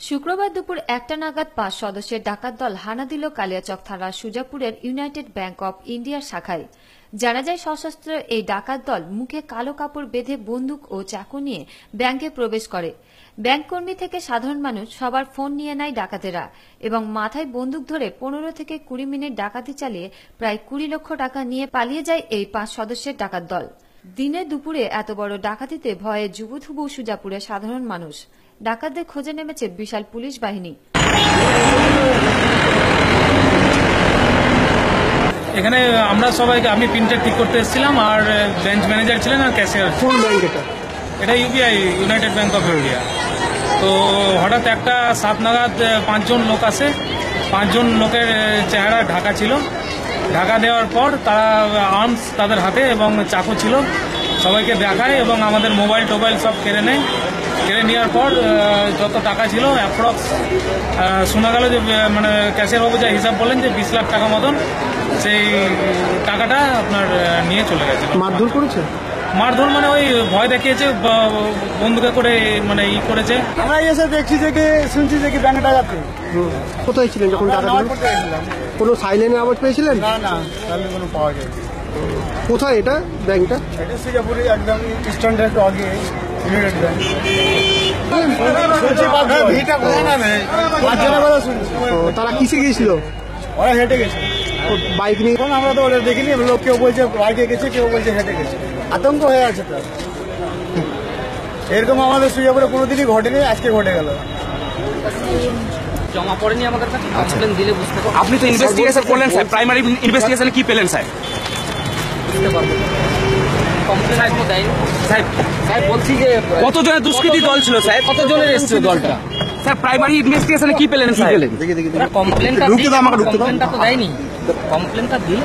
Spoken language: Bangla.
শুক্রবার দুপুর ১টা নাগাদ ৫ সদস্যের ডাকাত দল হানা দিল কালিয়াচক থানার সুজাপুরের ইউনাইটেড ব্যাংক অব ইন্ডিয়ার শাখায়। জানা যায়, সশস্ত্র এই ডাকাত দল মুখে কালো কাপড় বেঁধে বন্দুক ও চাকু নিয়ে ব্যাংকে প্রবেশ করে। ব্যাংক কর্মী থেকে সাধারণ মানুষ সবার ফোন নিয়ে নেয় ডাকাতেরা এবং মাথায় বন্দুক ধরে ১৫ থেকে ২০ মিনিট ডাকাতি চালিয়ে প্রায় ২০ লক্ষ টাকা নিয়ে পালিয়ে যায় এই ৫ সদস্যের ডাকাত দল। দিনে দুপুরে এত বড় ডাকাতিতে ভয়ে জুবুথুবু সুজাপুরের সাধারণ মানুষ। ডাকাতদের খোঁজে নেমেছে বিশাল পুলিশ বাহিনী। এখানে আমরা সবাইকে, আমি প্রিন্টার ঠিক করতে এসেছিলাম আর ব্রাঞ্চ ম্যানেজার ছিলেন আর ক্যাশিয়ার। কোন ব্যাংক এটা UBI, United bank of India. তো হঠাৎ একটা 7 নাগাদ 5 জন লোক আসে। 5 জন লোকের চেহারা ঢাকা ছিল। ঢাকা দেওয়ার পর তারা আর্মস তাদের হাতে এবং চাকু ছিল, সবাইকে দেখায় এবং আমাদের মোবাইল টোবাইল সব কেড়ে নেয়। কেড়ে নেওয়ার পর যত টাকা ছিল অ্যাপ্রক্স শোনা গেল যে মানে ক্যাশিয়ার বাবু যা হিসাব বললেন যে 20 লাখ টাকা মতন সেই টাকাটা আপনার নিয়ে চলে গেছে। মারধর করেছে? মারধর মানে ওই ভয় দেখিয়েছে, বন্ধুকে করে মানে করেছে। আমরা এসে দেখছি যে শুনছি যে ব্যাংকে ডাকাতি। কোথায় ছিলেন যখন ডাকাতি? কোনো সাইলেন্টের আওয়াজ পেয়েছিলেন? না না, তাহলে কোনো পাওয়া যায়। কোথায় এটা ব্যাংকটা? এটা সিঙ্গাপুরে একদম স্ট্যান্ডার্ড আগে ইউনাইটেড ব্যাংক। তারা কিসে গিয়েছিল? ওরা হেঁটে গেছে, বাইক নিয়ে। এখন আমরা তো ওরা দেখিনি, লোক কেউ বলছে বাইকে গেছে, কেউ বলছে হেঁটে গেছে। আতঙ্ক হয়ে আছে তো। এরকম আমাদের সিঙ্গাপুরে কোনোদিনই ঘটেনি, আজকে ঘটে গেল। জমা পড়েনি আমাদের কাছে, কমপ্লেন দিলে বুঝতে পারবো। আপনি তো ইনভেস্টিগেশন করলেন স্যার, প্রাইমারি ইনভেস্টিগেশনে কি পেলেন স্যার? বুঝতে পারবো। কমপ্লেন আজকে দেয়নি স্যার। স্যার বলছি যে কতজনের দুষ্কৃতী দল ছিল স্যার? কতজনের এসেছিল দলটা স্যার? প্রাইমারি ইনভেস্টিগেশনে কি পেলেন স্যার? কমপ্লেনটা তো দেয়নি, কমপ্লেনটা দিলে